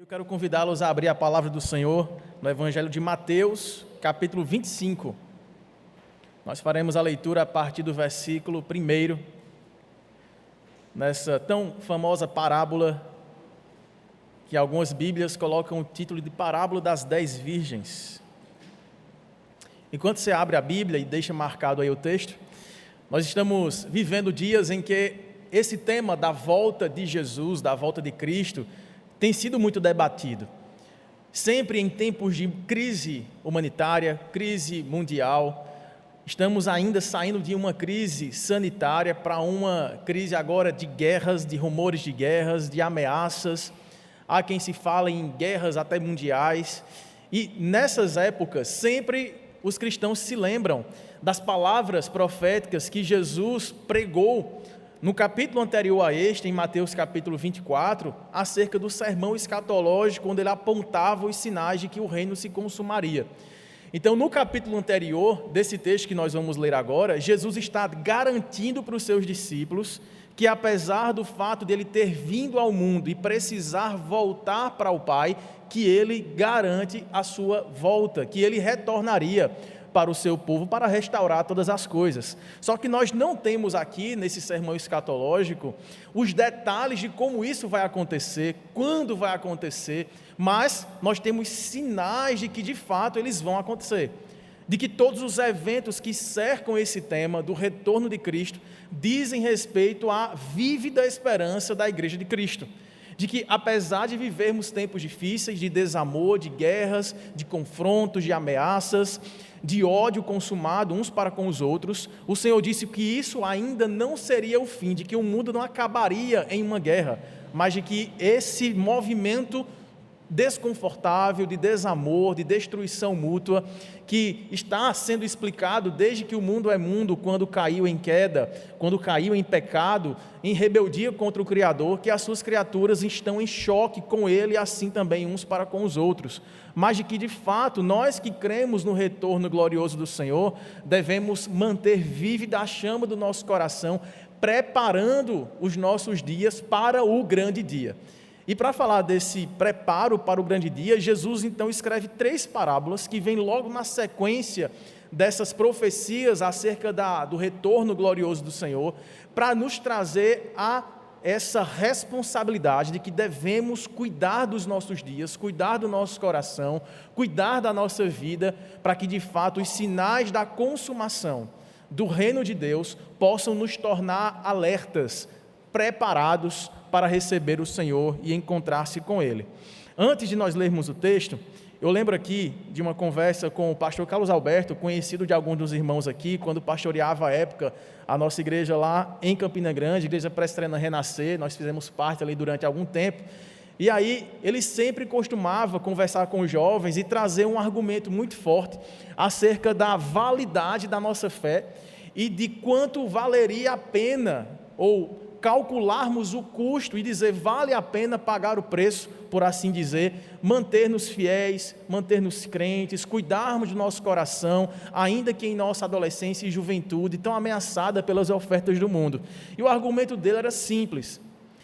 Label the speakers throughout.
Speaker 1: quero convidá-los a abrir a palavra do Senhor no Evangelho de Mateus, capítulo 25. Nós faremos a leitura a partir do versículo 1, nessa tão famosa parábola que algumas Bíblias colocam o título de Parábola das 10 Virgens. Enquanto você abre a Bíblia e deixa marcado aí o texto, nós estamos vivendo dias em que esse tema da volta de Jesus, da volta de Cristo, tem sido muito debatido. Sempre em tempos de crise humanitária, crise mundial, estamos ainda saindo de uma crise sanitária para uma crise agora de guerras, de rumores de guerras, de ameaças. Há quem se fala em guerras até mundiais. E nessas épocas, sempre os cristãos se lembram das palavras proféticas que Jesus pregou no capítulo anterior a este, em Mateus capítulo 24, acerca do sermão escatológico, onde ele apontava os sinais de que o reino se consumaria. Então, no capítulo anterior desse texto que nós vamos ler agora, Jesus está garantindo para os seus discípulos que, apesar do fato de ele ter vindo ao mundo e precisar voltar para o Pai, que ele garante a sua volta, que ele retornaria para o seu povo, para restaurar todas as coisas. Só que nós não temos aqui, nesse sermão escatológico, os detalhes de como isso vai acontecer, quando vai acontecer, mas nós temos sinais de que, de fato, eles vão acontecer. De que todos os eventos que cercam esse tema do retorno de Cristo dizem respeito à vívida esperança da Igreja de Cristo. De que, apesar de vivermos tempos difíceis, de desamor, de guerras, de confrontos, de ameaças, de ódio consumado uns para com os outros, o Senhor disse que isso ainda não seria o fim, de que o mundo não acabaria em uma guerra, mas de que esse movimento desconfortável, de desamor, de destruição mútua, que está sendo explicado desde que o mundo é mundo, quando caiu em queda, quando caiu em pecado, em rebeldia contra o Criador, que as suas criaturas estão em choque com Ele, e assim também uns para com os outros, mas de que, de fato, nós que cremos no retorno glorioso do Senhor, devemos manter vívida a chama do nosso coração, preparando os nossos dias para o grande dia. E para falar desse preparo para o grande dia, Jesus então escreve 3 parábolas que vêm logo na sequência dessas profecias acerca do retorno glorioso do Senhor, para nos trazer a essa responsabilidade de que devemos cuidar dos nossos dias, cuidar do nosso coração, cuidar da nossa vida, para que de fato os sinais da consumação do reino de Deus possam nos tornar alertas, preparados para receber o Senhor e encontrar-se com Ele. Antes de nós lermos o texto, eu lembro aqui de uma conversa com o pastor Carlos Alberto, conhecido de alguns dos irmãos aqui, quando pastoreava à época a nossa igreja lá em Campina Grande, Igreja Presbiteriana Renascer. Nós fizemos parte ali durante algum tempo, e aí ele sempre costumava conversar com os jovens e trazer um argumento muito forte acerca da validade da nossa fé e de quanto valeria a pena, ou calcularmos o custo e dizer, vale a pena pagar o preço, por assim dizer, manter-nos fiéis, manter-nos crentes, cuidarmos do nosso coração, ainda que em nossa adolescência e juventude, tão ameaçada pelas ofertas do mundo. E o argumento dele era simples: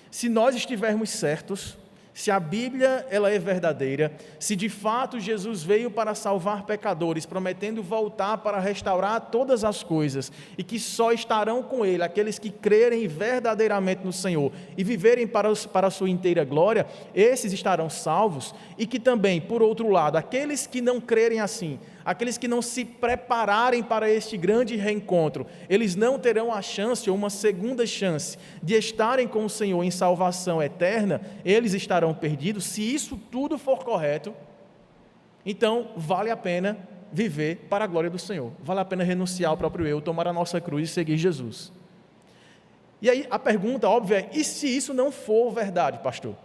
Speaker 1: se nós estivermos certos, se a Bíblia ela é verdadeira, se de fato Jesus veio para salvar pecadores, prometendo voltar para restaurar todas as coisas, e que só estarão com Ele aqueles que crerem verdadeiramente no Senhor e viverem para a sua inteira glória, esses estarão salvos, e que também, por outro lado, aqueles que não crerem assim, aqueles que não se prepararem para este grande reencontro, eles não terão a chance, ou uma segunda chance, de estarem com o Senhor em salvação eterna, eles estarão perdidos. Se isso tudo for correto, então vale a pena viver para a glória do Senhor, vale a pena renunciar ao próprio eu, tomar a nossa cruz e seguir Jesus. E aí a pergunta óbvia é, e se isso não for verdade, pastor?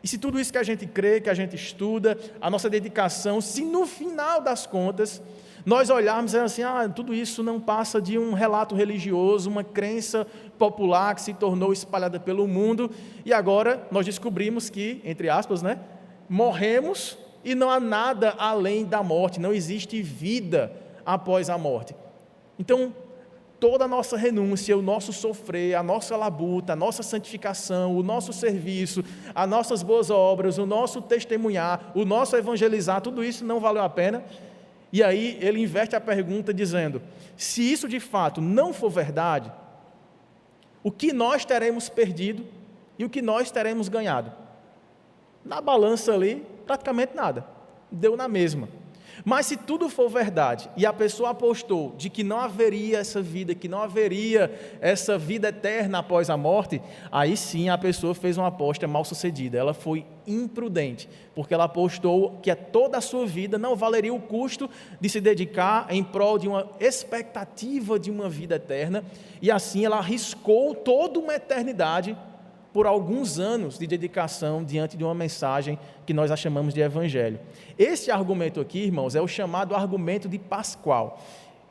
Speaker 1: E se tudo isso que a gente crê, que a gente estuda, a nossa dedicação, se no final das contas, nós olharmos e assim, tudo isso não passa de um relato religioso, uma crença popular que se tornou espalhada pelo mundo, e agora nós descobrimos que, entre aspas, morremos e não há nada além da morte, não existe vida após a morte. Então, toda a nossa renúncia, o nosso sofrer, a nossa labuta, a nossa santificação, o nosso serviço, as nossas boas obras, o nosso testemunhar, o nosso evangelizar, tudo isso não valeu a pena? E aí ele inverte a pergunta dizendo, se isso de fato não for verdade, o que nós teremos perdido e o que nós teremos ganhado? Na balança ali, praticamente nada, deu na mesma. Mas se tudo for verdade, e a pessoa apostou de que não haveria essa vida, que não haveria essa vida eterna após a morte, aí sim a pessoa fez uma aposta mal sucedida, ela foi imprudente, porque ela apostou que toda a sua vida não valeria o custo de se dedicar em prol de uma expectativa de uma vida eterna, e assim ela arriscou toda uma eternidade por alguns anos de dedicação diante de uma mensagem que nós a chamamos de evangelho. Esse argumento aqui, irmãos, é o chamado argumento de Pascal.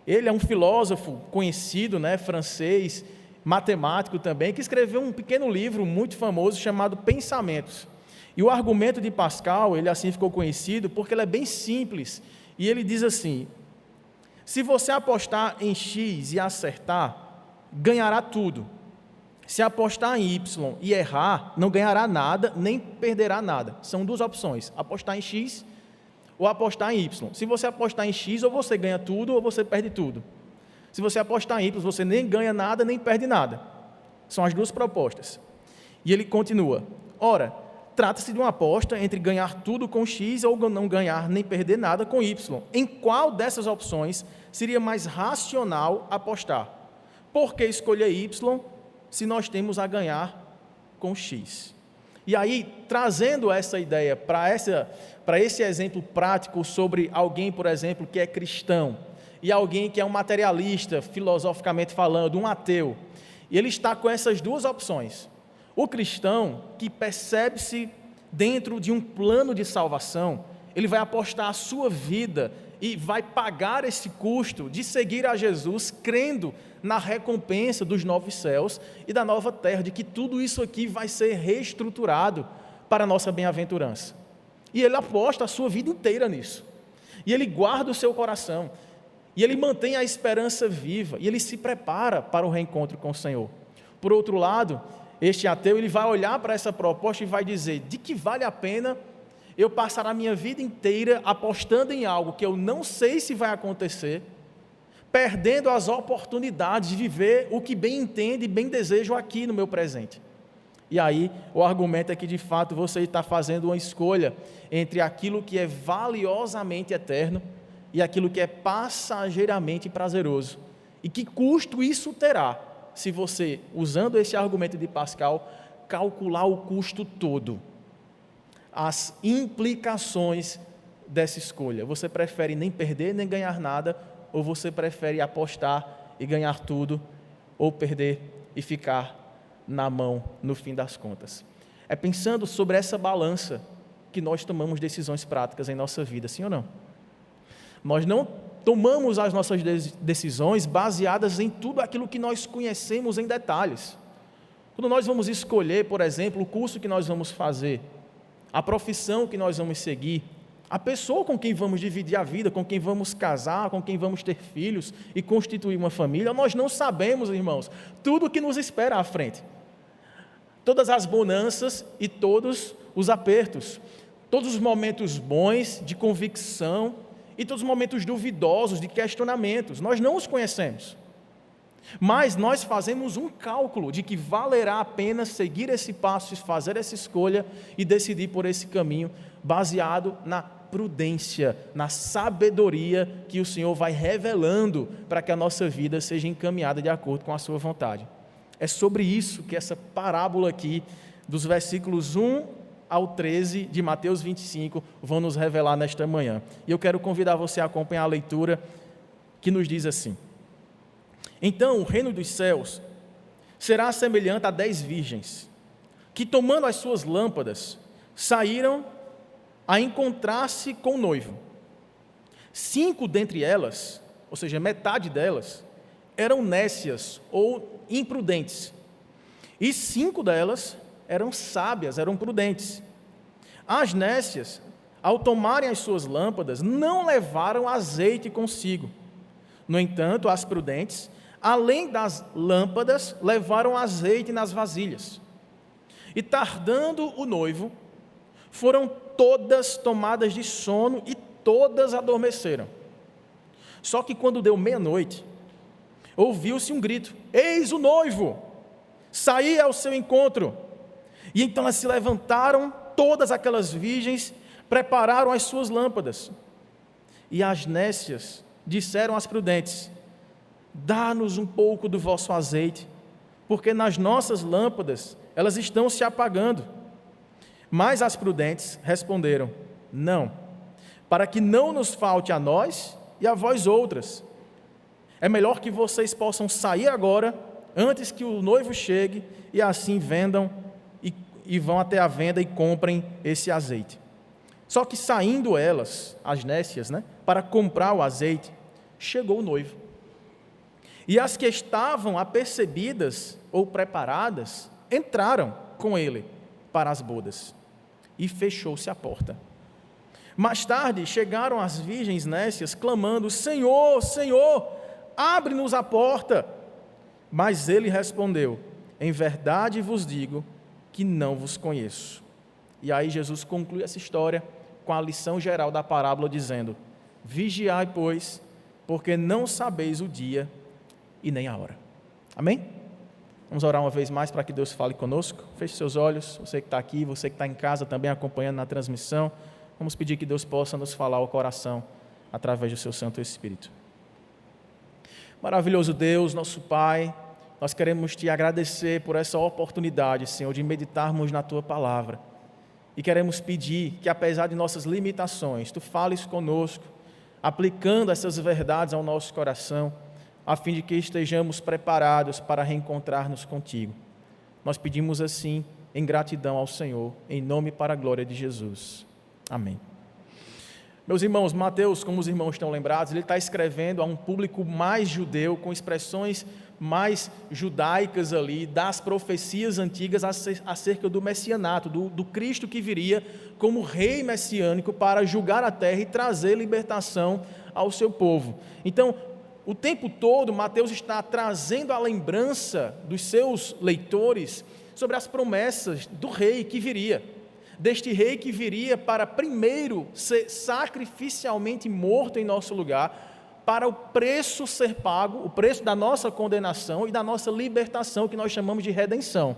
Speaker 1: Ele é um filósofo conhecido, francês, matemático também, que escreveu um pequeno livro muito famoso chamado Pensamentos. E o argumento de Pascal, ele assim ficou conhecido porque ele é bem simples. E ele diz assim, se você apostar em X e acertar, ganhará tudo. Se apostar em Y e errar, não ganhará nada, nem perderá nada. São duas opções, apostar em X ou apostar em Y. Se você apostar em X, ou você ganha tudo, ou você perde tudo. Se você apostar em Y, você nem ganha nada, nem perde nada. São as duas propostas. E ele continua, ora, trata-se de uma aposta entre ganhar tudo com X ou não ganhar nem perder nada com Y. Em qual dessas opções seria mais racional apostar? Por que escolher Y se nós temos a ganhar com X? E aí, trazendo essa ideia para esse exemplo prático sobre alguém, por exemplo, que é cristão, e alguém que é um materialista, filosoficamente falando, um ateu, e ele está com essas duas opções. O cristão, que percebe-se dentro de um plano de salvação, ele vai apostar a sua vida e vai pagar esse custo de seguir a Jesus, crendo na recompensa dos novos céus e da nova terra, de que tudo isso aqui vai ser reestruturado para a nossa bem-aventurança. E ele aposta a sua vida inteira nisso. E ele guarda o seu coração. E ele mantém a esperança viva. E ele se prepara para o reencontro com o Senhor. Por outro lado, este ateu, ele vai olhar para essa proposta e vai dizer, de que vale a pena eu passar a minha vida inteira apostando em algo que eu não sei se vai acontecer, perdendo as oportunidades de viver o que bem entende e bem desejo aqui no meu presente. E aí, o argumento é que, de fato, você está fazendo uma escolha entre aquilo que é valiosamente eterno e aquilo que é passageiramente prazeroso. E que custo isso terá, se você, usando esse argumento de Pascal, calcular o custo todo, as implicações dessa escolha? Você prefere nem perder nem ganhar nada, ou você prefere apostar e ganhar tudo, ou perder e ficar na mão no fim das contas? É pensando sobre essa balança que nós tomamos decisões práticas em nossa vida, sim ou não? Nós não tomamos as nossas decisões baseadas em tudo aquilo que nós conhecemos em detalhes. Quando nós vamos escolher, por exemplo, o curso que nós vamos fazer, a profissão que nós vamos seguir, a pessoa com quem vamos dividir a vida, com quem vamos casar, com quem vamos ter filhos e constituir uma família, nós não sabemos, irmãos, tudo o que nos espera à frente. Todas as bonanças e todos os apertos, todos os momentos bons de convicção e todos os momentos duvidosos de questionamentos, nós não os conhecemos. Mas nós fazemos um cálculo de que valerá a pena seguir esse passo, fazer essa escolha e decidir por esse caminho, baseado na prudência, na sabedoria que o Senhor vai revelando para que a nossa vida seja encaminhada de acordo com a sua vontade. É sobre isso que essa parábola aqui, dos versículos 1 ao 13 de Mateus 25, vão nos revelar nesta manhã. E eu quero convidar você a acompanhar a leitura que nos diz assim: então o reino dos céus será semelhante a 10 virgens, que tomando as suas lâmpadas, saíram a encontrar-se com o noivo. 5 dentre elas, ou seja, metade delas, eram nécias ou imprudentes, e 5 delas eram sábias, eram prudentes. As nécias, ao tomarem as suas lâmpadas, não levaram azeite consigo. No entanto, as prudentes, além das lâmpadas, levaram azeite nas vasilhas. E tardando o noivo, foram todas tomadas de sono e todas adormeceram. Só que quando deu meia-noite, ouviu-se um grito: eis o noivo, saí ao seu encontro. E então elas se levantaram, todas aquelas virgens, prepararam as suas lâmpadas. E as nécias disseram às prudentes: dá-nos um pouco do vosso azeite, porque nas nossas lâmpadas elas estão se apagando. Mas as prudentes responderam: não, para que não nos falte a nós e a vós outras. É melhor que vocês possam sair agora, antes que o noivo chegue, e assim vendam e vão até a venda e comprem esse azeite. Só que saindo elas, as nécias, para comprar o azeite, chegou o noivo. E as que estavam apercebidas ou preparadas, entraram com ele para as bodas. E fechou-se a porta. Mais tarde chegaram as virgens nécias, clamando: Senhor, Senhor, abre-nos a porta. Mas ele respondeu: em verdade vos digo que não vos conheço. E aí Jesus conclui essa história com a lição geral da parábola, dizendo: vigiai, pois, porque não sabeis o dia e nem a hora. Amém? Vamos orar uma vez mais para que Deus fale conosco. Feche seus olhos, você que está aqui, você que está em casa também acompanhando na transmissão. Vamos pedir que Deus possa nos falar ao coração através do seu Santo Espírito. Maravilhoso Deus, nosso Pai, nós queremos Te agradecer por essa oportunidade, Senhor, de meditarmos na Tua Palavra. E queremos pedir que, apesar de nossas limitações, Tu fales conosco, aplicando essas verdades ao nosso coração, a fim de que estejamos preparados para reencontrar-nos contigo. Nós pedimos assim, em gratidão ao Senhor, em nome e para a glória de Jesus. Amém. Meus irmãos, Mateus, como os irmãos estão lembrados, ele está escrevendo a um público mais judeu, com expressões mais judaicas ali, das profecias antigas acerca do messianato, do Cristo que viria como rei messiânico para julgar a terra e trazer libertação ao seu povo. Então, o tempo todo, Mateus está trazendo a lembrança dos seus leitores sobre as promessas do rei que viria, deste rei que viria para primeiro ser sacrificialmente morto em nosso lugar, para o preço ser pago, o preço da nossa condenação e da nossa libertação, que nós chamamos de redenção.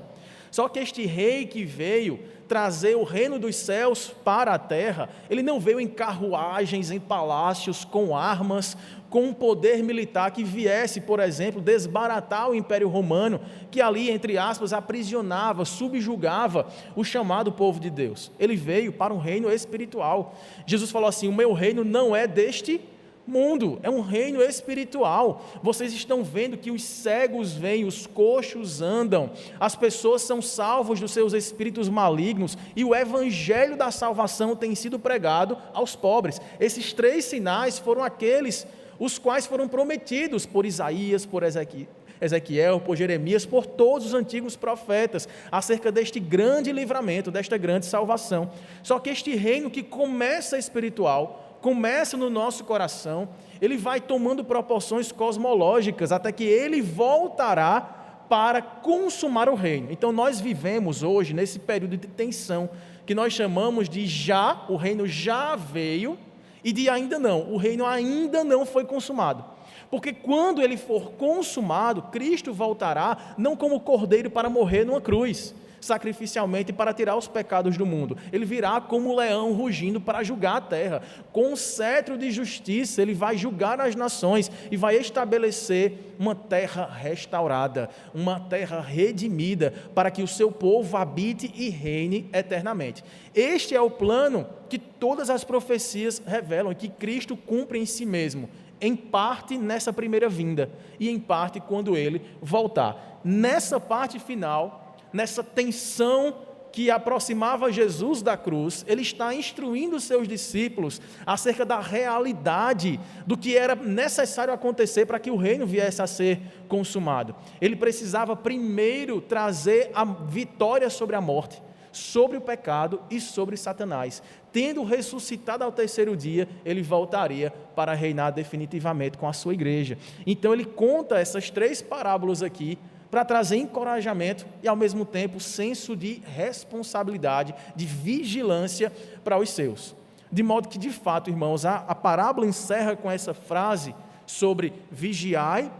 Speaker 1: Só que este rei que veio trazer o reino dos céus para a terra, ele não veio em carruagens, em palácios, com armas, com um poder militar que viesse, por exemplo, desbaratar o Império Romano, que ali, entre aspas, aprisionava, subjugava o chamado povo de Deus. Ele veio para um reino espiritual. Jesus falou assim: o meu reino não é deste mundo, é um reino espiritual. Vocês estão vendo que os cegos vêm, os coxos andam, as pessoas são salvas dos seus espíritos malignos, e o evangelho da salvação tem sido pregado aos pobres. Esses 3 sinais foram aqueles os quais foram prometidos por Isaías, por Ezequiel, por Jeremias, por todos os antigos profetas, acerca deste grande livramento, desta grande salvação. Só que este reino que começa espiritual, começa no nosso coração, ele vai tomando proporções cosmológicas, até que ele voltará para consumar o reino. Então nós vivemos hoje nesse período de tensão, que nós chamamos de já, o reino já veio, e de ainda não, o reino ainda não foi consumado. Porque quando ele for consumado, Cristo voltará não como cordeiro para morrer numa cruz, sacrificialmente para tirar os pecados do mundo. Ele virá como leão rugindo para julgar a terra. Com um cetro de justiça, ele vai julgar as nações e vai estabelecer uma terra restaurada, uma terra redimida, para que o seu povo habite e reine eternamente. Este é o plano que todas as profecias revelam, que Cristo cumpre em si mesmo, em parte nessa primeira vinda e em parte quando ele voltar. Nessa parte final, nessa tensão que aproximava Jesus da cruz, ele está instruindo os seus discípulos acerca da realidade do que era necessário acontecer para que o reino viesse a ser consumado. Ele precisava primeiro trazer a vitória sobre a morte, sobre o pecado e sobre Satanás. Tendo ressuscitado ao terceiro dia, ele voltaria para reinar definitivamente com a sua igreja. Então ele conta essas 3 parábolas aqui para trazer encorajamento e, ao mesmo tempo, senso de responsabilidade, de vigilância para os seus. De modo que, de fato, irmãos, a parábola encerra com essa frase sobre vigiai,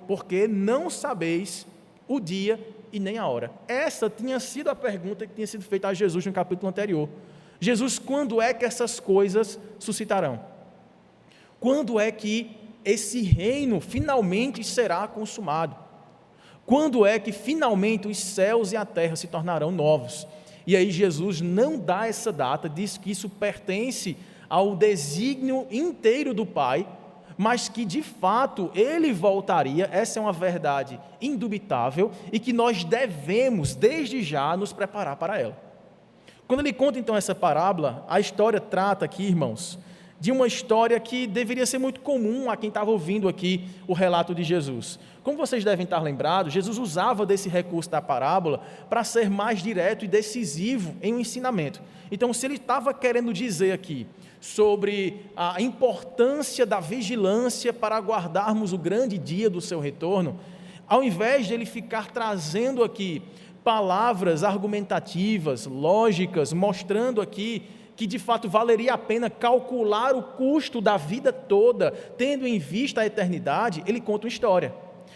Speaker 1: porque não sabeis o dia e nem a hora. Essa tinha sido a pergunta que tinha sido feita a Jesus no capítulo anterior. Jesus, quando é que essas coisas suscitarão? Quando é que esse reino finalmente será consumado? Quando é que finalmente os céus e a terra se tornarão novos? E aí Jesus não dá essa data, diz que isso pertence ao desígnio inteiro do Pai, mas que de fato ele voltaria, essa é uma verdade indubitável, e que nós devemos desde já nos preparar para ela. Quando ele conta então essa parábola, a história trata aqui, irmãos, de uma história que deveria ser muito comum a quem estava ouvindo aqui o relato de Jesus. Como vocês devem estar lembrados, Jesus usava desse recurso da parábola para ser mais direto e decisivo em um ensinamento. Então, se ele estava querendo dizer aqui sobre a importância da vigilância para aguardarmos o grande dia do seu retorno, ao invés de ele ficar trazendo aqui palavras argumentativas, lógicas, mostrando aqui que de fato valeria a pena calcular o custo da vida toda, tendo em vista a eternidade, ele conta uma história,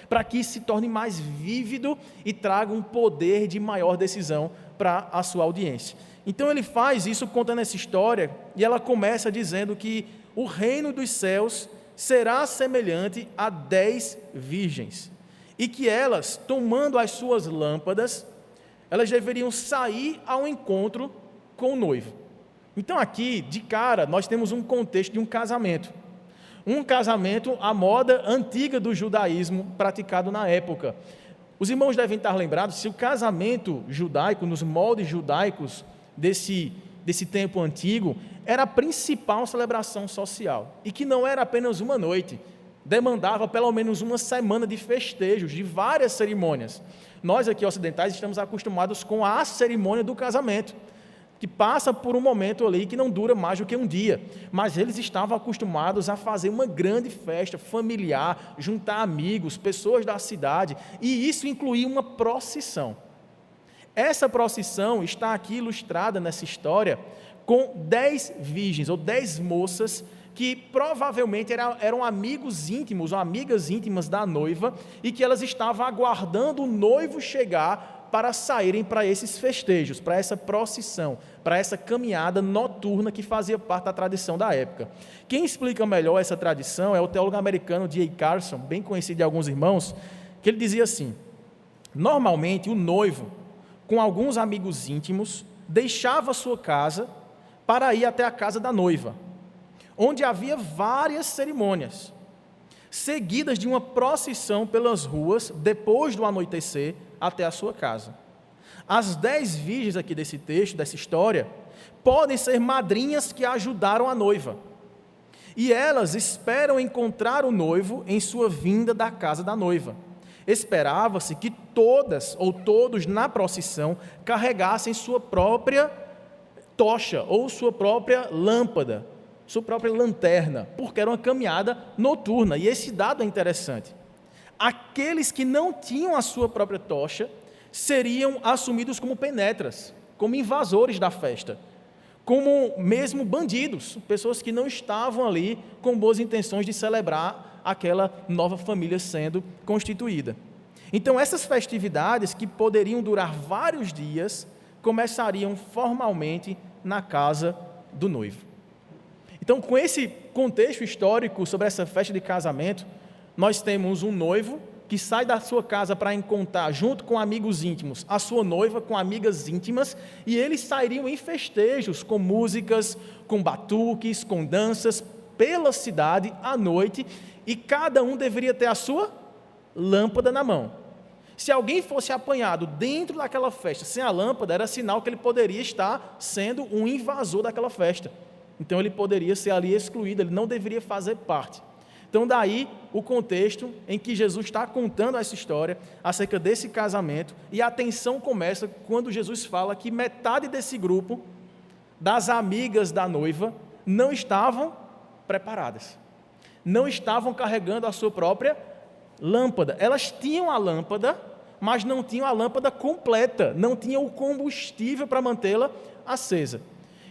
Speaker 1: para que se torne mais vívido e traga um poder de maior decisão para a sua audiência. Então ele faz isso contando essa história, e ela começa dizendo que o reino dos céus será semelhante a 10 virgens, e que elas, tomando as suas lâmpadas, elas deveriam sair ao encontro com o noivo. Então aqui, de cara, nós temos um contexto de um casamento à moda antiga do judaísmo praticado na época. Os irmãos devem estar lembrados, se o casamento judaico, nos moldes judaicos desse tempo antigo, era a principal celebração social, e que não era apenas uma noite, demandava pelo menos uma semana de festejos, de várias cerimônias. Nós aqui ocidentais estamos acostumados com a cerimônia do casamento, que passa por um momento ali que não dura mais do que um dia, mas eles estavam acostumados a fazer uma grande festa familiar, juntar amigos, pessoas da cidade, e isso incluía uma procissão. Essa procissão está aqui ilustrada nessa história com 10 virgens, ou 10 moças, que provavelmente eram amigos íntimos, ou amigas íntimas da noiva, e que elas estavam aguardando o noivo chegar para saírem para esses festejos, para essa procissão, para essa caminhada noturna que fazia parte da tradição da época. Quem explica melhor essa tradição é o teólogo americano D.A. Carson, bem conhecido de alguns irmãos, que ele dizia assim: normalmente o noivo, com alguns amigos íntimos, deixava sua casa para ir até a casa da noiva, onde havia várias cerimônias, seguidas de uma procissão pelas ruas, depois do anoitecer, até a sua casa. As 10 virgens aqui desse texto, dessa história, podem ser madrinhas que ajudaram a noiva, e elas esperam encontrar o noivo em sua vinda da casa da noiva. Esperava-se que todas ou todos na procissão carregassem sua própria tocha ou sua própria lâmpada, sua própria lanterna, porque era uma caminhada noturna. E esse dado é interessante. Aqueles que não tinham a sua própria tocha seriam assumidos como penetras, como invasores da festa, como mesmo bandidos, pessoas que não estavam ali com boas intenções de celebrar aquela nova família sendo constituída. Então essas festividades, que poderiam durar vários dias, começariam formalmente na casa do noivo. Então, com esse contexto histórico sobre essa festa de casamento, nós temos um noivo que sai da sua casa para encontrar, junto com amigos íntimos, a sua noiva com amigas íntimas, e eles sairiam em festejos, com músicas, com batuques, com danças, pela cidade à noite, e cada um deveria ter a sua lâmpada na mão. Se alguém fosse apanhado dentro daquela festa sem a lâmpada, era sinal que ele poderia estar sendo um invasor daquela festa. Então ele poderia ser ali excluído, ele não deveria fazer parte. Então daí o contexto em que Jesus está contando essa história acerca desse casamento, e a tensão começa quando Jesus fala que metade desse grupo, das amigas da noiva, não estavam preparadas, não estavam carregando a sua própria lâmpada. Elas tinham a lâmpada, mas não tinham a lâmpada completa, não tinham o combustível para mantê-la acesa.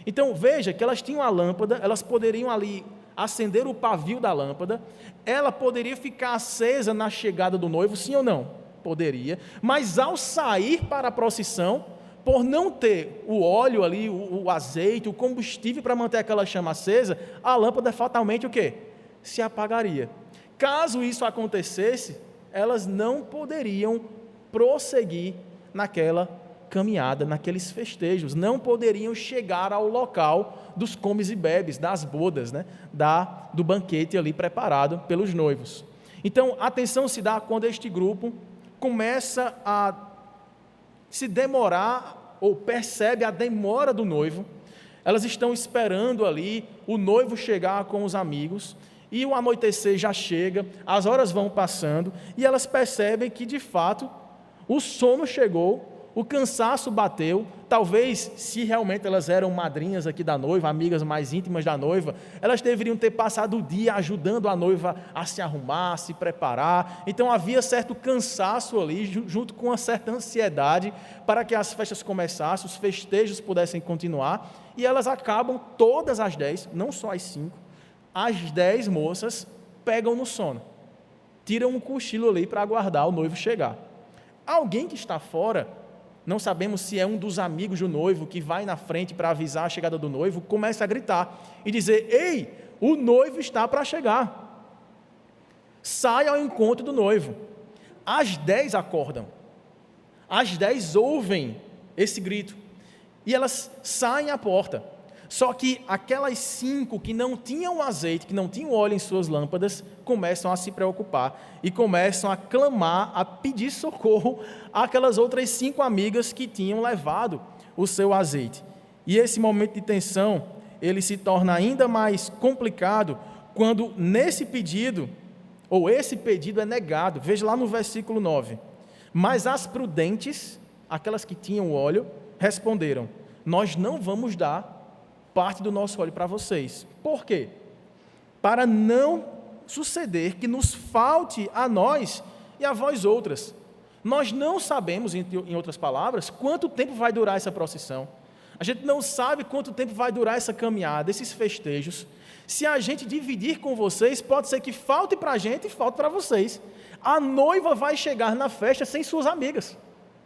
Speaker 1: Então veja que elas tinham a lâmpada, elas poderiam ali acender o pavio da lâmpada, ela poderia ficar acesa na chegada do noivo, sim ou não? Poderia, mas ao sair para a procissão, por não ter o óleo ali, o azeite, o combustível para manter aquela chama acesa, a lâmpada fatalmente o quê? Se apagaria. Caso isso acontecesse, elas não poderiam prosseguir naquela caminhada, naqueles festejos, não poderiam chegar ao local dos comes e bebes, das bodas, né? Do banquete ali preparado pelos noivos. Então, a tensão se dá quando este grupo começa a se demorar, ou percebe a demora do noivo. Elas estão esperando ali o noivo chegar com os amigos, e o anoitecer já chega, as horas vão passando, e elas percebem que de fato o sono chegou, o cansaço bateu. Talvez, se realmente elas eram madrinhas aqui da noiva, amigas mais íntimas da noiva, elas deveriam ter passado o dia ajudando a noiva a se arrumar, a se preparar. Então havia certo cansaço ali, junto com uma certa ansiedade, para que as festas começassem, os festejos pudessem continuar, e elas acabam, todas as 10, não só as 5, as 10 moças pegam no sono, tiram um cochilo ali para aguardar o noivo chegar. Alguém que está fora, não sabemos se é um dos amigos do noivo que vai na frente para avisar a chegada do noivo, começa a gritar e dizer: ei, o noivo está para chegar, sai ao encontro do noivo. As 10 acordam, as 10 ouvem esse grito, e elas saem à porta. Só que aquelas 5 que não tinham azeite, que não tinham óleo em suas lâmpadas, começam a se preocupar e começam a clamar, a pedir socorro àquelas outras 5 amigas que tinham levado o seu azeite. E esse momento de tensão, ele se torna ainda mais complicado quando nesse pedido, ou esse pedido é negado. Veja lá no versículo 9. Mas as prudentes, aquelas que tinham óleo, responderam: nós não vamos dar parte do nosso óleo para vocês. Por quê? Para não suceder que nos falte a nós e a vós outras. Nós não sabemos, em outras palavras, quanto tempo vai durar essa procissão. A gente não sabe quanto tempo vai durar essa caminhada, esses festejos. Se a gente dividir com vocês, pode ser que falte para a gente e falte para vocês. A noiva vai chegar na festa sem suas amigas,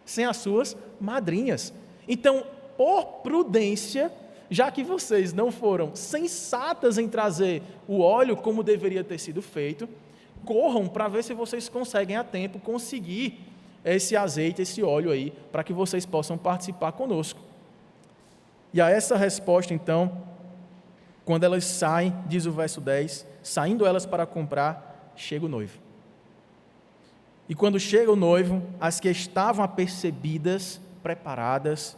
Speaker 1: sem as suas madrinhas. Então, por prudência, já que vocês não foram sensatas em trazer o óleo como deveria ter sido feito, corram para ver se vocês conseguem a tempo conseguir esse azeite, esse óleo aí, para que vocês possam participar conosco. E a essa resposta, então, quando elas saem, diz o verso 10, saindo elas para comprar, chega o noivo. E quando chega o noivo, as que estavam apercebidas, preparadas,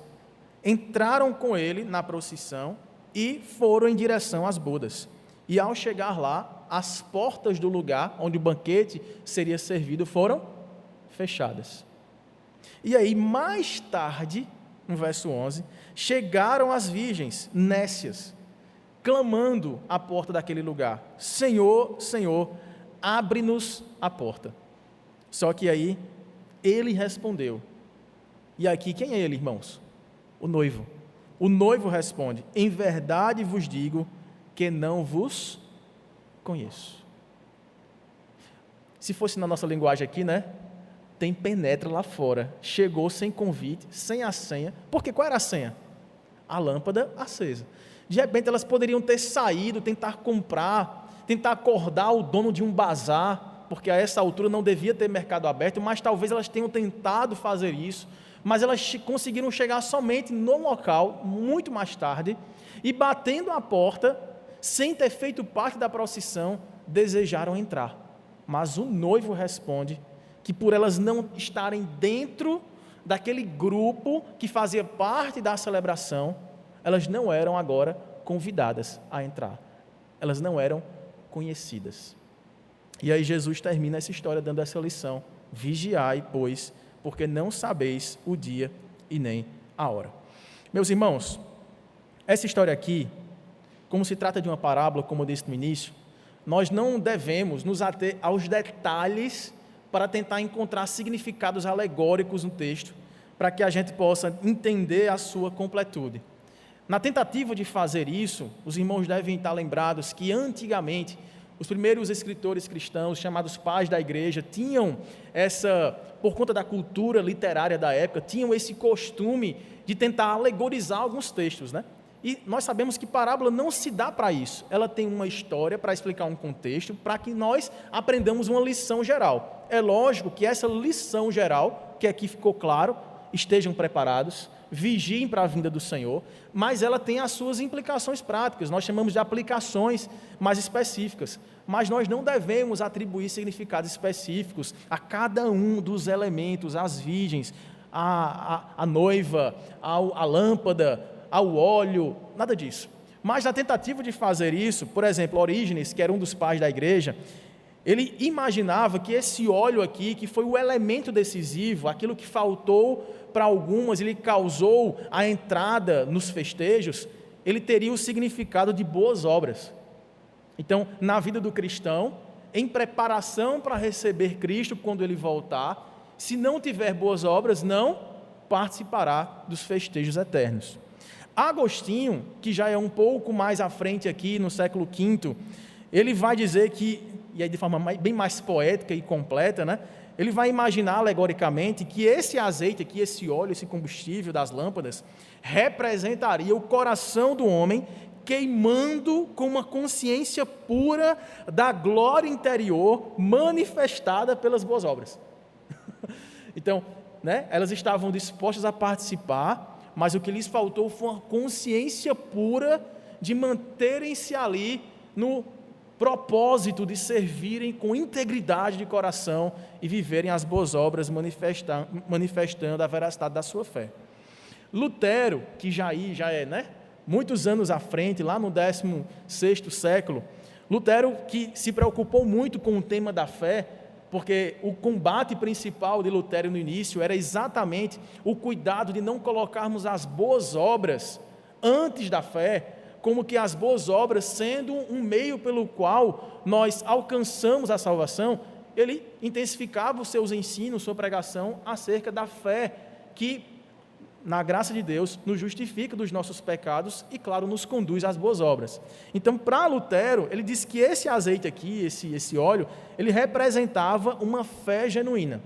Speaker 1: entraram com ele na procissão e foram em direção às bodas. E ao chegar lá, as portas do lugar onde o banquete seria servido foram fechadas. E aí, mais tarde, no verso 11, chegaram as virgens nécias, clamando à porta daquele lugar: Senhor, Senhor, abre-nos a porta. Só que aí, ele respondeu. E aqui, quem é ele, irmãos? O noivo. O noivo responde: em verdade vos digo que não vos conheço. Se fosse na nossa linguagem aqui, né? Tem penetra lá fora. Chegou sem convite, sem a senha. Porque qual era a senha? A lâmpada acesa. De repente elas poderiam ter saído, tentar comprar, tentar acordar o dono de um bazar, porque a essa altura não devia ter mercado aberto, mas talvez elas tenham tentado fazer isso. Mas elas conseguiram chegar somente no local, muito mais tarde, e batendo a porta, sem ter feito parte da procissão, desejaram entrar. Mas o noivo responde que por elas não estarem dentro daquele grupo que fazia parte da celebração, elas não eram agora convidadas a entrar. Elas não eram conhecidas. E aí Jesus termina essa história dando essa lição: vigiai, pois, porque não sabeis o dia e nem a hora. Meus irmãos, essa história aqui, como se trata de uma parábola, como eu disse no início, nós não devemos nos ater aos detalhes para tentar encontrar significados alegóricos no texto, para que a gente possa entender a sua completude. Na tentativa de fazer isso, os irmãos devem estar lembrados que antigamente os primeiros escritores cristãos, chamados pais da igreja, tinham por conta da cultura literária da época, tinham esse costume de tentar alegorizar alguns textos, né? E nós sabemos que parábola não se dá para isso. Ela tem uma história para explicar um contexto, para que nós aprendamos uma lição geral. É lógico que essa lição geral, que aqui ficou claro, estejam preparados, vigiem para a vinda do Senhor, mas ela tem as suas implicações práticas, nós chamamos de aplicações mais específicas, mas nós não devemos atribuir significados específicos a cada um dos elementos, às virgens, à noiva, à lâmpada, ao óleo, nada disso. Mas na tentativa de fazer isso, por exemplo, Orígenes, que era um dos pais da igreja, ele imaginava que esse óleo aqui, que foi o elemento decisivo, aquilo que faltou para algumas, ele causou a entrada nos festejos, ele teria o significado de boas obras. Então, na vida do cristão, em preparação para receber Cristo quando ele voltar, se não tiver boas obras, não participará dos festejos eternos. Agostinho, que já é um pouco mais à frente aqui, no século V, ele vai dizer que, e aí de forma bem mais poética e completa, né? Ele vai imaginar alegoricamente que esse azeite aqui, esse óleo, esse combustível das lâmpadas, representaria o coração do homem queimando com uma consciência pura da glória interior manifestada pelas boas obras. Então, né, elas estavam dispostas a participar, mas o que lhes faltou foi uma consciência pura de manterem-se ali no propósito de servirem com integridade de coração e viverem as boas obras manifestando a veracidade da sua fé. Lutero, que já é, né, muitos anos à frente, lá no 16º século, Lutero, que se preocupou muito com o tema da fé, porque o combate principal de Lutero no início era exatamente o cuidado de não colocarmos as boas obras antes da fé, como que as boas obras sendo um meio pelo qual nós alcançamos a salvação. Ele intensificava os seus ensinos, sua pregação acerca da fé, que na graça de Deus nos justifica dos nossos pecados e, claro, nos conduz às boas obras. Então, para Lutero, ele disse que esse azeite aqui, esse óleo, ele representava uma fé genuína.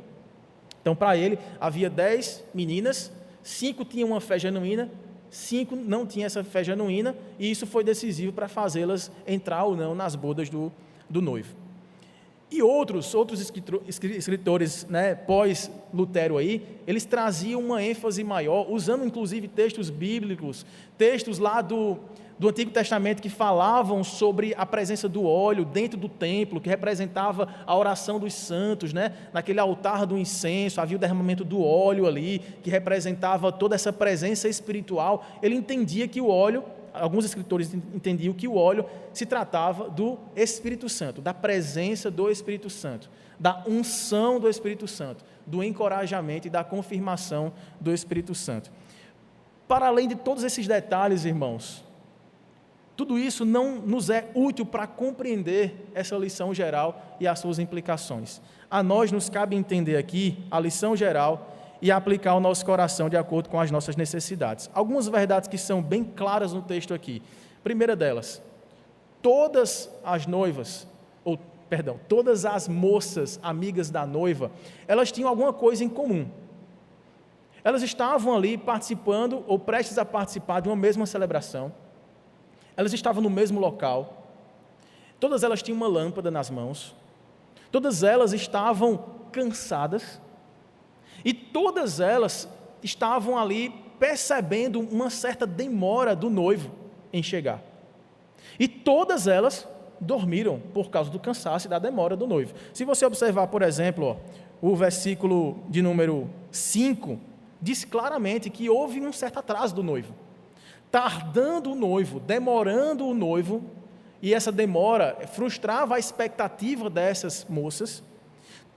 Speaker 1: Então, para ele, havia 10 meninas, 5 tinham uma fé genuína, 5 não tinham essa fé genuína, e isso foi decisivo para fazê-las entrar ou não nas bodas do noivo. E outros escritores, né, pós-Lutero aí, eles traziam uma ênfase maior, usando inclusive textos bíblicos, textos lá do Antigo Testamento que falavam sobre a presença do óleo dentro do templo, que representava a oração dos santos, né? Naquele altar do incenso, havia o derramamento do óleo ali, que representava toda essa presença espiritual. Ele entendia que o óleo, alguns escritores entendiam que o óleo se tratava do Espírito Santo, da presença do Espírito Santo, da unção do Espírito Santo, do encorajamento e da confirmação do Espírito Santo. Para além de todos esses detalhes, irmãos, tudo isso não nos é útil para compreender essa lição geral e as suas implicações. A nós nos cabe entender aqui a lição geral e aplicar ao nosso coração de acordo com as nossas necessidades. Algumas verdades que são bem claras no texto aqui. Primeira delas, todas as moças amigas da noiva, elas tinham alguma coisa em comum. Elas estavam ali participando ou prestes a participar de uma mesma celebração. Elas estavam no mesmo local. Todas elas tinham uma lâmpada nas mãos. Todas elas estavam cansadas. E todas elas estavam ali percebendo uma certa demora do noivo em chegar. E todas elas dormiram por causa do cansaço e da demora do noivo. Se você observar, por exemplo, o versículo de número 5, diz claramente que houve um certo atraso do noivo. Tardando o noivo, demorando o noivo, e essa demora frustrava a expectativa dessas moças,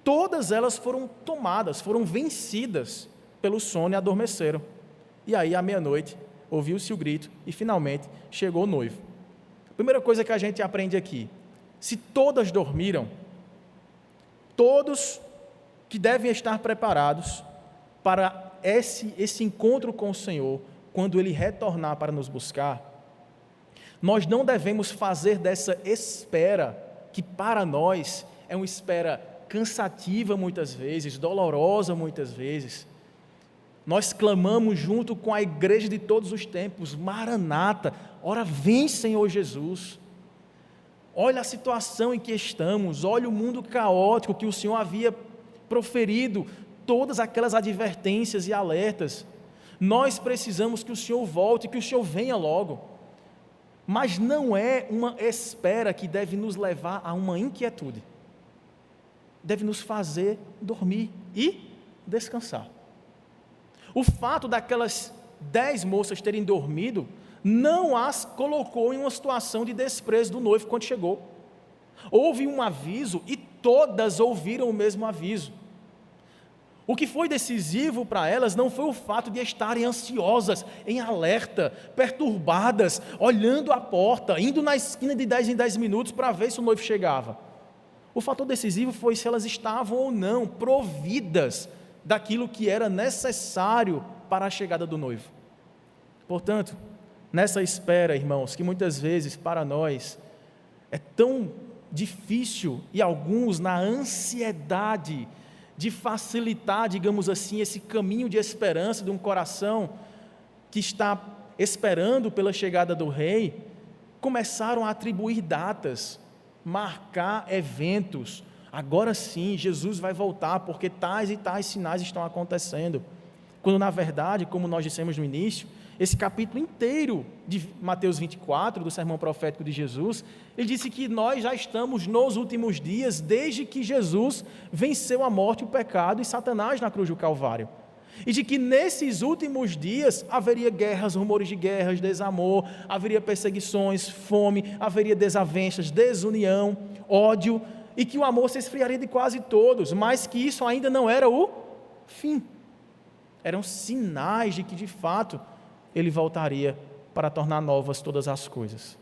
Speaker 1: todas elas foram tomadas, foram vencidas pelo sono e adormeceram. E aí, à meia-noite, ouviu-se o grito e finalmente chegou o noivo. A primeira coisa que a gente aprende aqui: se todas dormiram, todos que devem estar preparados para esse encontro com o Senhor, quando Ele retornar para nos buscar, nós não devemos fazer dessa espera, que para nós é uma espera cansativa muitas vezes, dolorosa muitas vezes. Nós clamamos junto com a igreja de todos os tempos: Maranata, ora vem, Senhor Jesus. Olha a situação em que estamos, olha o mundo caótico que o Senhor havia proferido, todas aquelas advertências e alertas. Nós precisamos que o Senhor volte, que o Senhor venha logo. Mas não é uma espera que deve nos levar a uma inquietude. Deve nos fazer dormir e descansar. O fato daquelas 10 moças terem dormido não as colocou em uma situação de desprezo do noivo quando chegou. Houve um aviso e todas ouviram o mesmo aviso. O que foi decisivo para elas não foi o fato de estarem ansiosas, em alerta, perturbadas, olhando a porta, indo na esquina de 10 em 10 minutos para ver se o noivo chegava. O fator decisivo foi se elas estavam ou não providas daquilo que era necessário para a chegada do noivo. Portanto, nessa espera, irmãos, que muitas vezes para nós é tão difícil, e alguns na ansiedade de facilitar, digamos assim, esse caminho de esperança de um coração que está esperando pela chegada do rei, começaram a atribuir datas, marcar eventos. Agora sim, Jesus vai voltar, porque tais e tais sinais estão acontecendo. Quando na verdade, como nós dissemos no início, esse capítulo inteiro de Mateus 24, do sermão profético de Jesus, ele disse que nós já estamos nos últimos dias, desde que Jesus venceu a morte, o pecado e Satanás na cruz do Calvário. E de que nesses últimos dias haveria guerras, rumores de guerras, desamor, haveria perseguições, fome, haveria desavenças, desunião, ódio, e que o amor se esfriaria de quase todos, mas que isso ainda não era o fim. Eram sinais de que, de fato, Ele voltaria para tornar novas todas as coisas.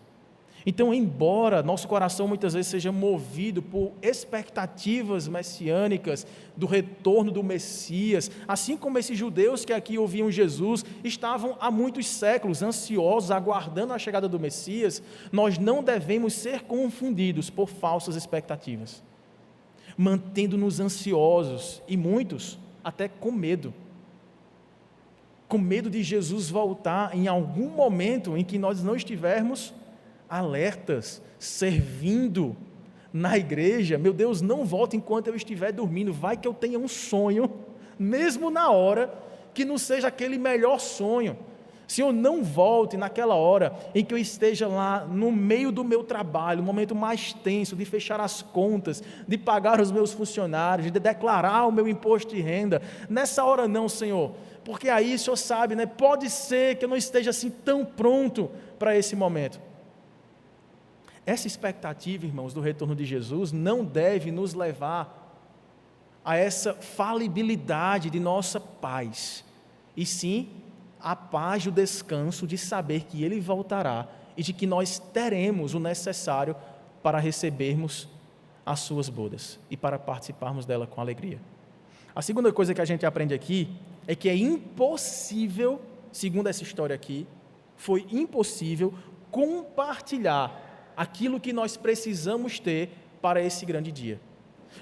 Speaker 1: Então, embora nosso coração muitas vezes seja movido por expectativas messiânicas do retorno do Messias, assim como esses judeus que aqui ouviam Jesus estavam há muitos séculos ansiosos, aguardando a chegada do Messias, nós não devemos ser confundidos por falsas expectativas, mantendo-nos ansiosos e muitos até com medo de Jesus voltar em algum momento em que nós não estivermos alertas, servindo na igreja. Meu Deus, não volte enquanto eu estiver dormindo, vai que eu tenha um sonho, mesmo na hora, que não seja aquele melhor sonho. Senhor, não volte naquela hora em que eu esteja lá no meio do meu trabalho, o momento mais tenso de fechar as contas, de pagar os meus funcionários, de declarar o meu imposto de renda. Nessa hora não, Senhor, porque aí o Senhor sabe, né? Pode ser que eu não esteja assim tão pronto para esse momento. Essa expectativa, irmãos, do retorno de Jesus não deve nos levar a essa falibilidade de nossa paz, e sim a paz e o descanso de saber que Ele voltará e de que nós teremos o necessário para recebermos as suas bodas e para participarmos dela com alegria. A segunda coisa que a gente aprende aqui é que é impossível, segundo essa história aqui, foi impossível compartilhar aquilo que nós precisamos ter para esse grande dia.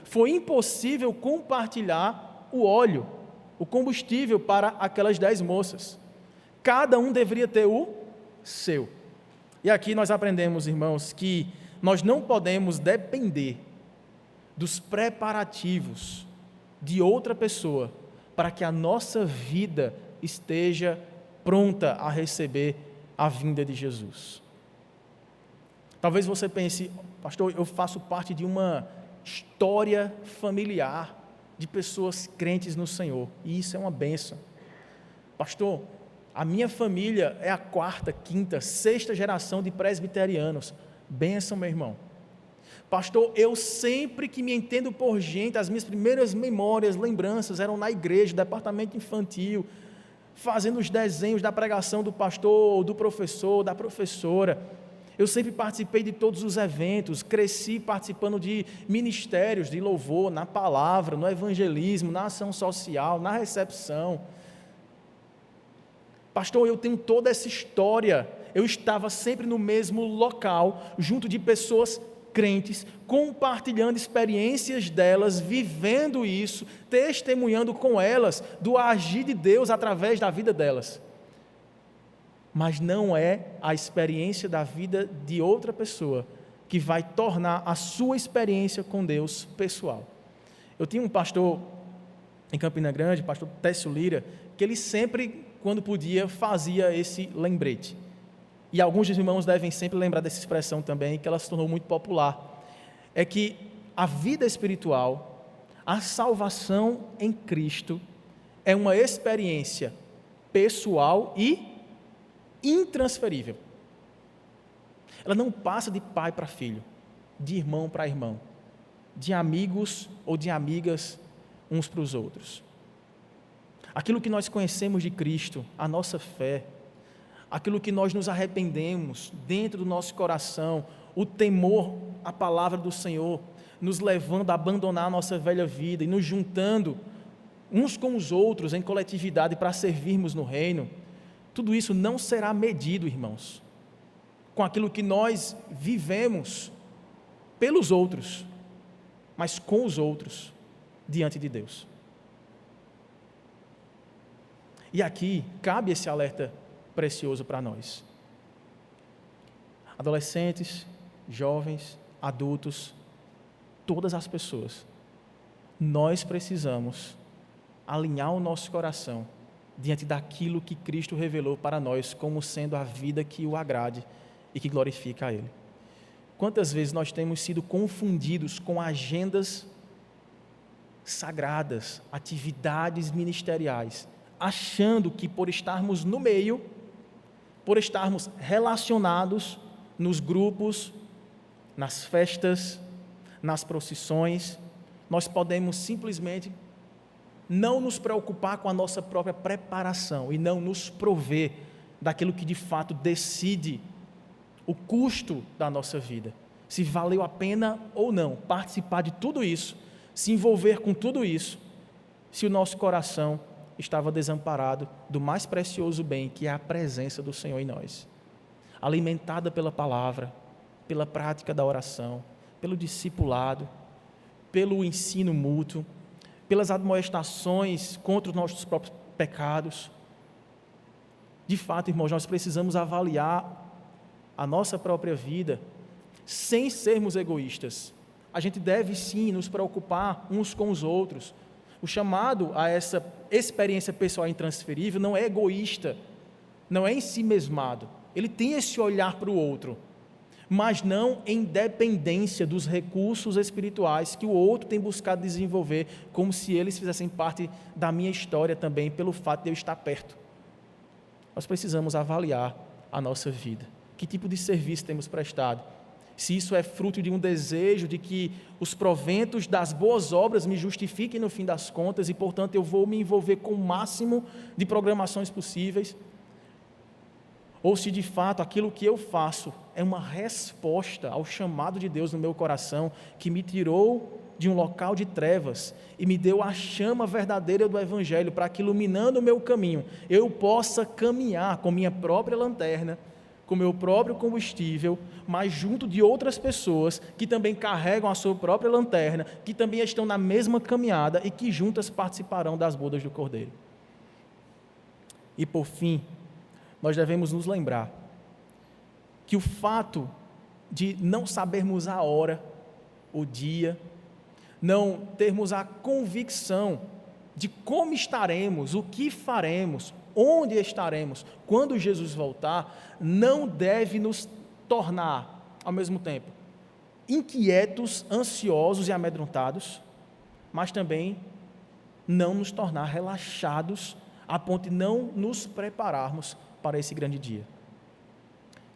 Speaker 1: Foi impossível compartilhar o óleo, o combustível para aquelas 10 moças. Cada um deveria ter o seu. E aqui nós aprendemos, irmãos, que nós não podemos depender dos preparativos de outra pessoa para que a nossa vida esteja pronta a receber a vinda de Jesus. Talvez você pense: pastor, eu faço parte de uma história familiar de pessoas crentes no Senhor, e isso é uma bênção. Pastor, a minha família é a 4ª, 5ª, 6ª geração de presbiterianos. Bênção, meu irmão. Pastor, eu sempre que me entendo por gente, as minhas primeiras memórias, lembranças eram na igreja, departamento infantil, fazendo os desenhos da pregação do pastor, do professor, da professora. Eu sempre participei de todos os eventos, cresci participando de ministérios de louvor, na palavra, no evangelismo, na ação social, na recepção. Pastor, eu tenho toda essa história. Eu estava sempre no mesmo local, junto de pessoas crentes, compartilhando experiências delas, vivendo isso, testemunhando com elas do agir de Deus através da vida delas. Mas não é a experiência da vida de outra pessoa que vai tornar a sua experiência com Deus pessoal. Eu tinha um pastor em Campina Grande, pastor Técio Lira, que ele sempre, quando podia, fazia esse lembrete. E alguns dos irmãos devem sempre lembrar dessa expressão também, que ela se tornou muito popular. É que a vida espiritual, a salvação em Cristo, é uma experiência pessoal e intransferível. Ela não passa de pai para filho, de irmão para irmão, de amigos ou de amigas uns para os outros. Aquilo que nós conhecemos de Cristo, a nossa fé, aquilo que nós nos arrependemos dentro do nosso coração, o temor à palavra do Senhor, nos levando a abandonar a nossa velha vida e nos juntando uns com os outros em coletividade para servirmos no reino, tudo isso não será medido, irmãos, com aquilo que nós vivemos pelos outros, mas com os outros, diante de Deus. E aqui cabe esse alerta precioso para nós. Adolescentes, jovens, adultos, todas as pessoas, nós precisamos alinhar o nosso coração diante daquilo que Cristo revelou para nós como sendo a vida que o agrade e que glorifica a Ele. Quantas vezes nós temos sido confundidos com agendas sagradas, atividades ministeriais, achando que por estarmos no meio, por estarmos relacionados nos grupos, nas festas, nas procissões, nós podemos simplesmente não nos preocupar com a nossa própria preparação e não nos prover daquilo que de fato decide o custo da nossa vida, se valeu a pena ou não participar de tudo isso, se envolver com tudo isso, se o nosso coração estava desamparado do mais precioso bem, que é a presença do Senhor em nós, alimentada pela palavra, pela prática da oração, pelo discipulado, pelo ensino mútuo, pelas admoestações contra os nossos próprios pecados. De fato, irmãos, nós precisamos avaliar a nossa própria vida sem sermos egoístas. A gente deve sim nos preocupar uns com os outros. O chamado a essa experiência pessoal intransferível não é egoísta, não é ensimesmado. Ele tem esse olhar para o outro, mas não em dependência dos recursos espirituais que o outro tem buscado desenvolver, como se eles fizessem parte da minha história também, pelo fato de eu estar perto. Nós precisamos avaliar a nossa vida. Que tipo de serviço temos prestado? Se isso é fruto de um desejo de que os proventos das boas obras me justifiquem no fim das contas e, portanto, eu vou me envolver com o máximo de programações possíveis, ou se de fato aquilo que eu faço é uma resposta ao chamado de Deus no meu coração, que me tirou de um local de trevas e me deu a chama verdadeira do Evangelho, para que, iluminando o meu caminho, eu possa caminhar com minha própria lanterna, com meu próprio combustível, mas junto de outras pessoas que também carregam a sua própria lanterna, que também estão na mesma caminhada e que juntas participarão das bodas do Cordeiro. E por fim, nós devemos nos lembrar que o fato de não sabermos a hora, o dia, não termos a convicção de como estaremos, o que faremos, onde estaremos quando Jesus voltar, não deve nos tornar, ao mesmo tempo, inquietos, ansiosos e amedrontados, mas também não nos tornar relaxados a ponto de não nos prepararmos para esse grande dia.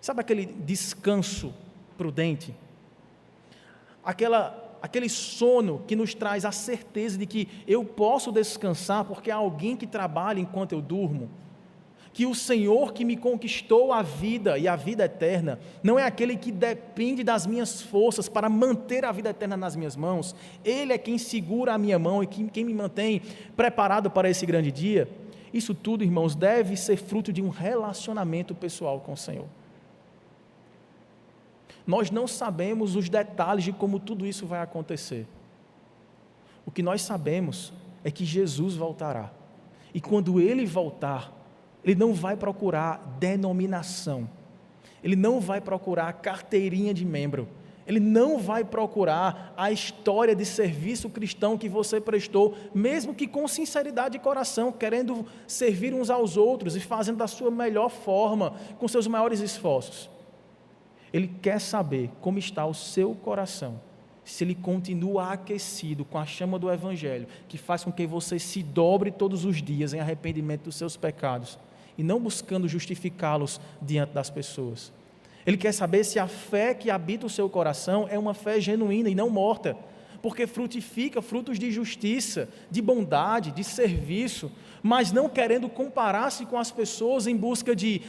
Speaker 1: Sabe aquele descanso prudente. Aquele sono que nos traz a certeza de que eu posso descansar porque há alguém que trabalha enquanto eu durmo. Que o Senhor que me conquistou a vida e a vida eterna não é aquele que depende das minhas forças para manter a vida eterna nas minhas mãos. Ele é quem segura a minha mão e quem me mantém preparado para esse grande dia. Isso tudo, irmãos, deve ser fruto de um relacionamento pessoal com o Senhor. Nós não sabemos os detalhes de como tudo isso vai acontecer. O que nós sabemos é que Jesus voltará. E quando Ele voltar, Ele não vai procurar denominação. Ele não vai procurar carteirinha de membro. Ele não vai procurar a história de serviço cristão que você prestou, mesmo que com sinceridade de coração, querendo servir uns aos outros e fazendo da sua melhor forma, com seus maiores esforços. Ele quer saber como está o seu coração, se ele continua aquecido com a chama do Evangelho, que faz com que você se dobre todos os dias em arrependimento dos seus pecados, e não buscando justificá-los diante das pessoas. Ele quer saber se a fé que habita o seu coração é uma fé genuína e não morta, porque frutifica frutos de justiça, de bondade, de serviço, mas não querendo comparar-se com as pessoas em busca de,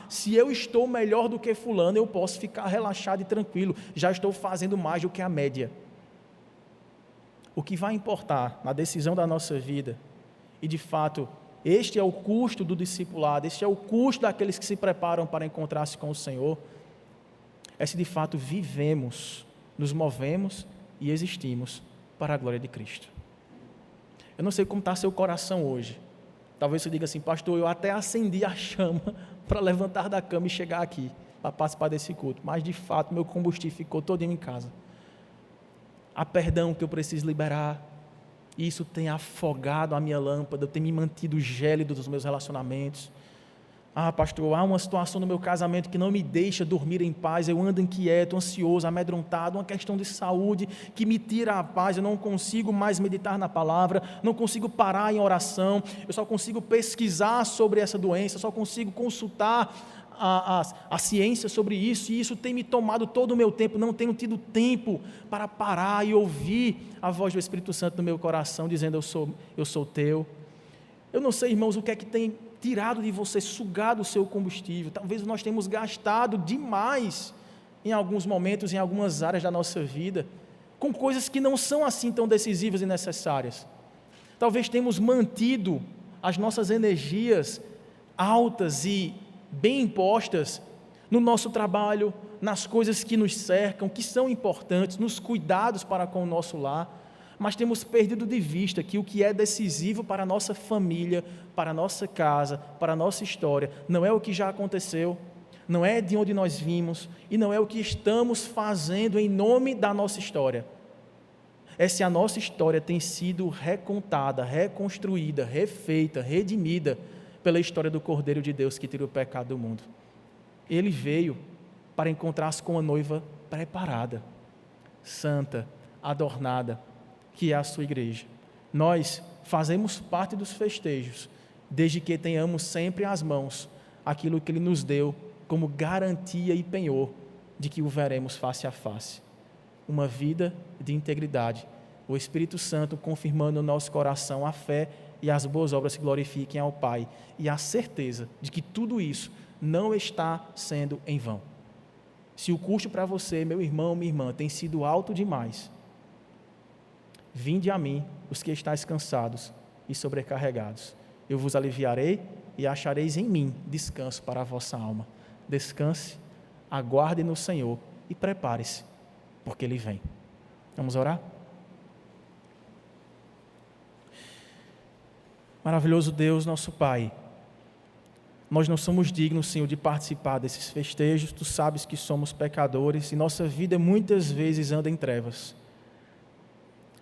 Speaker 1: se eu estou melhor do que fulano, eu posso ficar relaxado e tranquilo, já estou fazendo mais do que a média. O que vai importar na decisão da nossa vida, e de fato, este é o custo do discipulado, este é o custo daqueles que se preparam para encontrar-se com o Senhor, é se de fato vivemos, nos movemos e existimos para a glória de Cristo. Eu não sei como está seu coração hoje. Talvez você diga assim: pastor, eu até acendi a chama para levantar da cama e chegar aqui, para participar desse culto, mas de fato meu combustível ficou todinho em casa. Há perdão que eu preciso liberar, e isso tem afogado a minha lâmpada, tem me mantido gélido dos meus relacionamentos. Pastor, há uma situação no meu casamento que não me deixa dormir em paz, eu ando inquieto, ansioso, amedrontado, uma questão de saúde que me tira a paz, eu não consigo mais meditar na palavra, não consigo parar em oração, eu só consigo pesquisar sobre essa doença, só consigo consultar a ciência sobre isso, e isso tem me tomado todo o meu tempo, não tenho tido tempo para parar e ouvir a voz do Espírito Santo no meu coração, dizendo: eu sou teu. Eu não sei, irmãos, o que é que tem tirado de você, sugado o seu combustível. Talvez nós tenhamos gastado demais em alguns momentos, em algumas áreas da nossa vida, com coisas que não são assim tão decisivas e necessárias. Talvez tenhamos mantido as nossas energias altas e bem impostas no nosso trabalho, nas coisas que nos cercam, que são importantes, nos cuidados para com o nosso lar, mas temos perdido de vista que o que é decisivo para a nossa família, para a nossa casa, para a nossa história, não é o que já aconteceu, não é de onde nós vimos, e não é o que estamos fazendo em nome da nossa história. É se a nossa história tem sido recontada, reconstruída, refeita, redimida pela história do Cordeiro de Deus que tirou o pecado do mundo. Ele veio para encontrar-se com uma noiva preparada, santa, adornada, que é a sua igreja. Nós fazemos parte dos festejos, desde que tenhamos sempre às mãos aquilo que Ele nos deu como garantia e penhor de que o veremos face a face. Uma vida de integridade, o Espírito Santo confirmando no nosso coração a fé e as boas obras que glorifiquem ao Pai, e a certeza de que tudo isso não está sendo em vão. Se o custo para você, meu irmão, minha irmã, tem sido alto demais, vinde a mim, os que estáis cansados e sobrecarregados, eu vos aliviarei e achareis em mim descanso para a vossa alma. Descanse, aguarde no Senhor e prepare-se, porque Ele vem. Vamos orar? Maravilhoso Deus, nosso Pai, nós não somos dignos, Senhor, de participar desses festejos. Tu sabes que somos pecadores e nossa vida muitas vezes anda em trevas.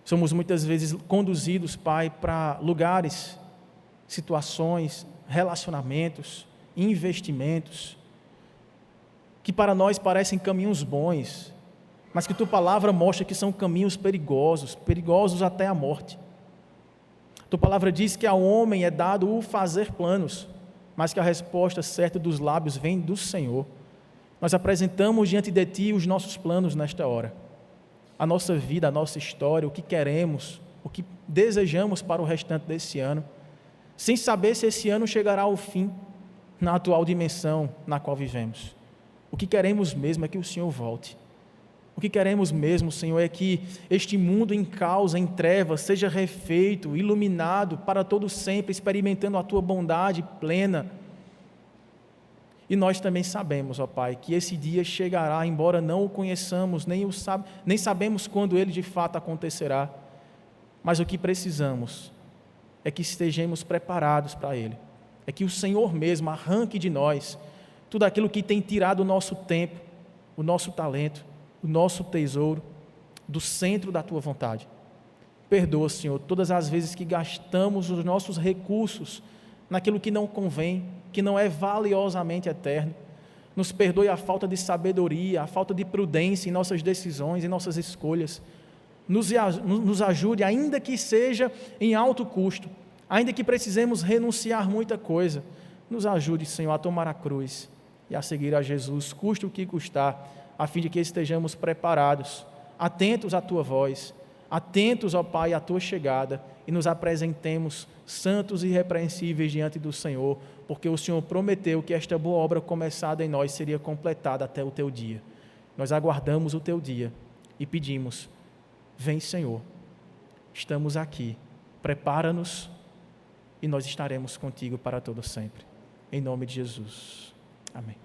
Speaker 1: Somos muitas vezes conduzidos, Pai, para lugares, situações, relacionamentos, investimentos, que para nós parecem caminhos bons, mas que Tua palavra mostra que são caminhos perigosos, perigosos até a morte. Tua palavra diz que ao homem é dado o fazer planos, mas que a resposta certa dos lábios vem do Senhor. Nós apresentamos diante de Ti os nossos planos nesta hora. A nossa vida, a nossa história, o que queremos, o que desejamos para o restante desse ano, sem saber se esse ano chegará ao fim na atual dimensão na qual vivemos. O que queremos mesmo é que o Senhor volte. O que queremos mesmo, Senhor, é que este mundo em causa, em trevas, seja refeito, iluminado para todo sempre, experimentando a Tua bondade plena. E nós também sabemos, ó Pai, que esse dia chegará, embora não o conheçamos, nem sabemos quando ele de fato acontecerá. Mas o que precisamos é que estejamos preparados para ele. É que o Senhor mesmo arranque de nós tudo aquilo que tem tirado o nosso tempo, o nosso talento, o nosso tesouro do centro da Tua vontade. Perdoa, Senhor, todas as vezes que gastamos os nossos recursos naquilo que não convém, que não é valiosamente eterno. Nos perdoe a falta de sabedoria, a falta de prudência em nossas decisões, em nossas escolhas. Nos ajude, ainda que seja em alto custo, ainda que precisemos renunciar muita coisa, nos ajude, Senhor, a tomar a cruz e a seguir a Jesus, custe o que custar, a fim de que estejamos preparados, atentos à Tua voz, atentos, ó Pai, à Tua chegada, e nos apresentemos santos e irrepreensíveis diante do Senhor, porque o Senhor prometeu que esta boa obra começada em nós seria completada até o Teu dia. Nós aguardamos o Teu dia e pedimos: vem, Senhor, estamos aqui, prepara-nos e nós estaremos contigo para todo sempre. Em nome de Jesus. Amém.